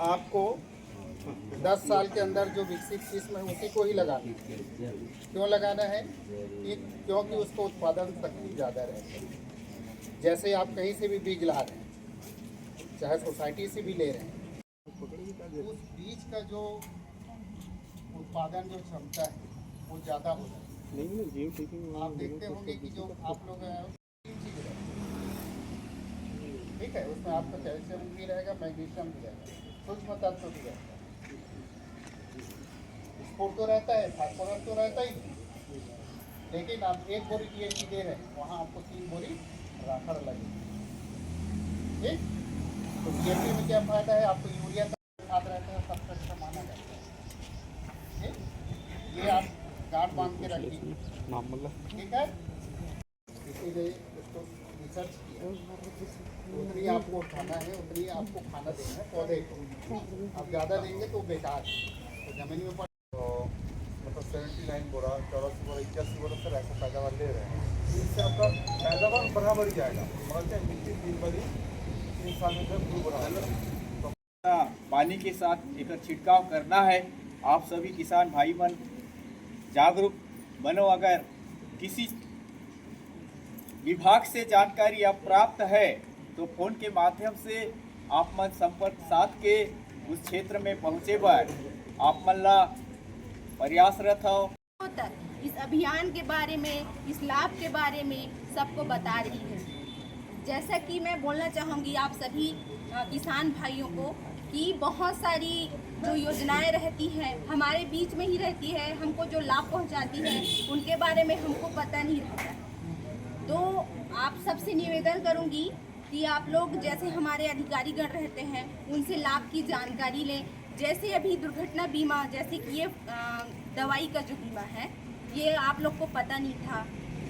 आपको 10 साल के अंदर जो विकसित किस्म है उसी को ही लगाना है। क्यों लगाना है? क्योंकि उसका उत्पादन शक्ति ज़्यादा रहती है। जैसे आप कहीं से भी बीज ला रहे हैं, चाहे सोसाइटी से भी ले रहे हैं, उस बीज का जो उत्पादन जो क्षमता है वो ज़्यादा हो जाती है। आप देखते होंगे कि जो आप लोग ठीक है, उसमें आपका कैल्शियम भी रहेगा, मैग्नीशियम भी रहेगा, सूक्ष्म तत्व भी रहेगा, स्फूर्त तो रहता है, फास्फोरस तो रहता ही है। लेकिन आप 1 बोरी टीएमटी दे रहे हैं, वहाँ आपको 3 बोरी राखड़ लगेगी। ठीक, तो टीएमटी में क्या फायदा है? आपको यूरिया का खाद रहता है, सबसे अच्छा माना जाता है। ठीक, ये आप गांठ बांध के रखिए, ठीक है। इसीलिए इसको रिसर्च किया, उतनी आपको उठाना है, उतनी आपको खाना देना है पौधे को। आप ज़्यादा देंगे तो बेकार है, तो ज़मीन में मतलब 79 बोरा, 84 बोरा, 81 बोरा सर ऐसा पैदावार ले रहे हैं। इससे आपका पैदावार बराबर जाएगा, मगर मिट्टी 3 बड़ी 3 साल में जब 2 बोरा पानी के साथ एक छिड़काव करना है। आप सभी किसान भाई बहन जागरूक बनो। अगर किसी विभाग से जानकारी आप प्राप्त है तो फोन के माध्यम से आप मन संपर्क साध के उस क्षेत्र में पहुँचे बार आप मन ला प्रयासरत हो। इस अभियान के बारे में, इस लाभ के बारे में सबको बता रही है। जैसा कि मैं बोलना चाहूँगी आप सभी किसान भाइयों को कि बहुत सारी जो योजनाएं रहती हैं हमारे बीच में ही रहती है, हमको जो लाभ पहुंचाती है उनके बारे में हमको पता नहीं रहता। तो आप सबसे निवेदन करूंगी कि आप लोग जैसे हमारे अधिकारीगण रहते हैं उनसे लाभ की जानकारी लें। जैसे अभी दुर्घटना बीमा, जैसे कि ये दवाई का जो बीमा है ये आप लोग को पता नहीं था,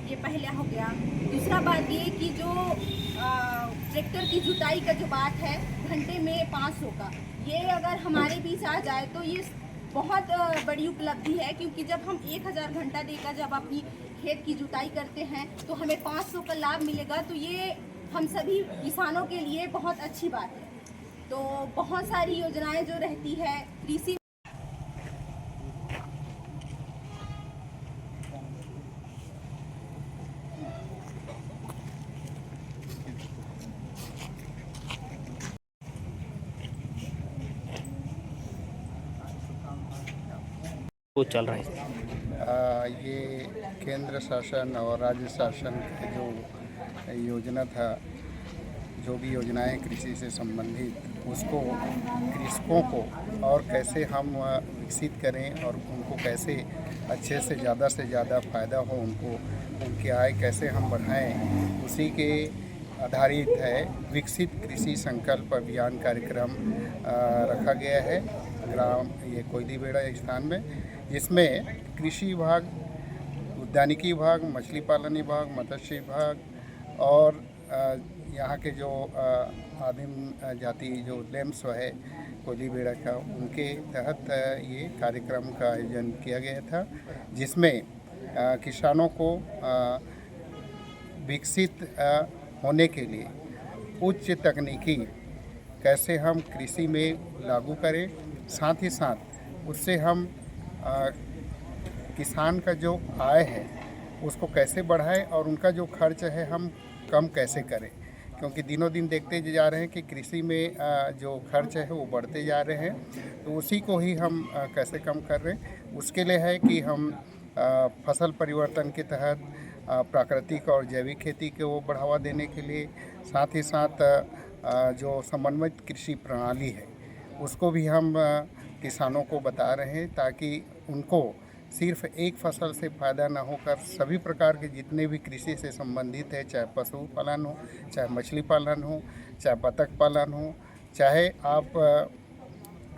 ये पहले हो गया। दूसरा बात ये कि जो ट्रैक्टर की जुताई का जो बात है घंटे में 500 का, ये अगर हमारे बीच आ जाए तो ये बहुत बड़ी उपलब्धि है, क्योंकि जब हम 1000 घंटा देकर जब अपनी खेत की जुताई करते हैं तो हमें 500 का लाभ मिलेगा। तो ये हम सभी किसानों के लिए बहुत अच्छी बात है। तो बहुत सारी योजनाएं जो रहती है कृषि वो चल रहा है। ये केंद्र शासन और राज्य शासन का जो योजना था, जो भी योजनाएं कृषि से संबंधित, उसको कृषकों को और कैसे हम विकसित करें और उनको कैसे अच्छे से ज़्यादा फ़ायदा हो, उनको उनकी आय कैसे हम बढ़ाएं, उसी के आधारित है विकसित कृषि संकल्प अभियान कार्यक्रम रखा गया है ग्राम ये कोयलीबेड़ा स्थान में, जिसमें कृषि विभाग, उद्यानिकी विभाग, मछली पालन विभाग, मत्स्य विभाग और यहाँ के जो आदिम जाति जो लेम्स है कोयलीबेड़ा का, उनके तहत ये कार्यक्रम का आयोजन किया गया था, जिसमें किसानों को विकसित होने के लिए उच्च तकनीकी कैसे हम कृषि में लागू करें, साथ ही साथ उससे हम किसान का जो आय है उसको कैसे बढ़ाएं और उनका जो खर्च है हम कम कैसे करें, क्योंकि दिनों दिन देखते जा रहे हैं कि कृषि में जो खर्च है वो बढ़ते जा रहे हैं। तो उसी को ही हम कैसे कम कर रहे हैं, उसके लिए है कि हम फसल परिवर्तन के तहत प्राकृतिक और जैविक खेती को बढ़ावा देने के लिए, साथ ही साथ जो समन्वित कृषि प्रणाली है उसको भी हम किसानों को बता रहे हैं, ताकि उनको सिर्फ एक फसल से फ़ायदा ना होकर सभी प्रकार के जितने भी कृषि से संबंधित है, चाहे पशुपालन हो, चाहे मछली पालन हो, चाहे बतख पालन हो, चाहे आप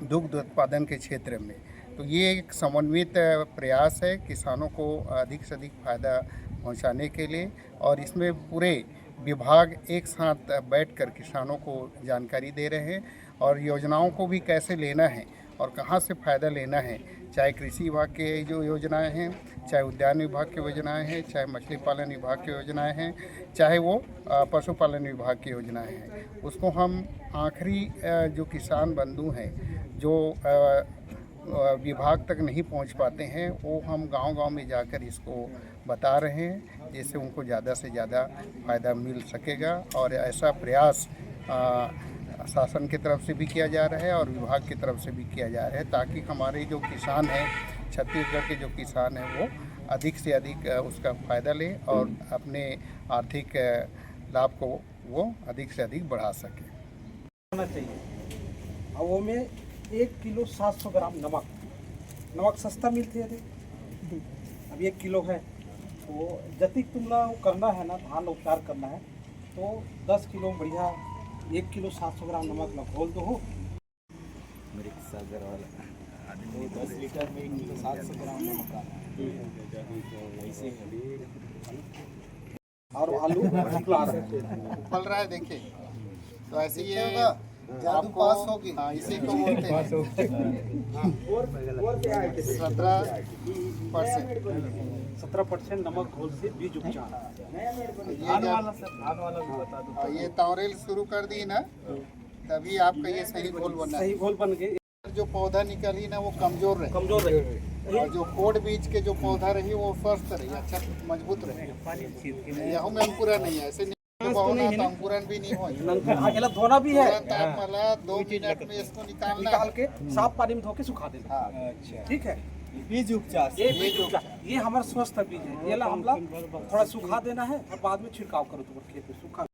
दुग्ध उत्पादन के क्षेत्र में, तो ये एक समन्वित प्रयास है किसानों को अधिक से अधिक फ़ायदा पहुंचाने के लिए। और इसमें पूरे विभाग एक साथ बैठकर किसानों को जानकारी दे रहे हैं और योजनाओं को भी कैसे लेना है और कहाँ से फ़ायदा लेना है, चाहे कृषि विभाग के जो योजनाएं हैं, चाहे उद्यान विभाग की योजनाएं हैं, चाहे मछली पालन विभाग की योजनाएं हैं, चाहे वो पशुपालन विभाग की योजनाएं हैं, उसको हम आखिरी जो किसान बंधु हैं जो विभाग तक नहीं पहुंच पाते हैं, वो हम गांव-गांव में जाकर इसको बता रहे हैं, जिससे उनको ज़्यादा से ज़्यादा फ़ायदा मिल सकेगा। और ऐसा प्रयास शासन की तरफ से भी किया जा रहा है और विभाग की तरफ से भी किया जा रहा है, ताकि हमारे जो किसान हैं, छत्तीसगढ़ के जो किसान हैं, वो अधिक से अधिक उसका फ़ायदा लें और अपने आर्थिक लाभ को वो अधिक से अधिक बढ़ा सकें। होना चाहिए। और वो में 1 किलो 700 ग्राम नमक सस्ता मिलते है। अब 1 किलो है तो जतिक तुमला करना है ना, धान उपचार करना है तो 10 किलो बढ़िया 1 किलो 700 ग्राम नमक ला घोल दो हो। मेरे सागर वाला 10 लीटर में 1 किलो 700 ग्राम नमक डालना है। ऐसे और आलू निकला रहे फल रहा है, देखिए तो ऐसे ये जादू पास होगी। हाँ, इसी को बोलते हैं 17% नमक घोल से बीज उपचार। ये तावरेल शुरू कर दी ना, तभी आपका ये सही घोल बना। सही घोल बन गए। जो पौधा निकली ना वो कमजोर रहे और जो कोड बीज के जो पौधा रही वो स्वस्थ रही, अच्छा मजबूत रहे। यहाँ में अंकुरा नहीं है, ऐसे नहीं अंकुरन भी नहीं हो। अकेला धोना भी है, 2 मिनट में इसको निकाल के साफ पानी में धो के सुखा देना। अच्छा, ठीक है। बीज उपचार ये हमारा स्वस्थ बीज है। ये ला हम लोग थोड़ा सुखा देना है और बाद में छिड़काव करो तो खेत में सूखा।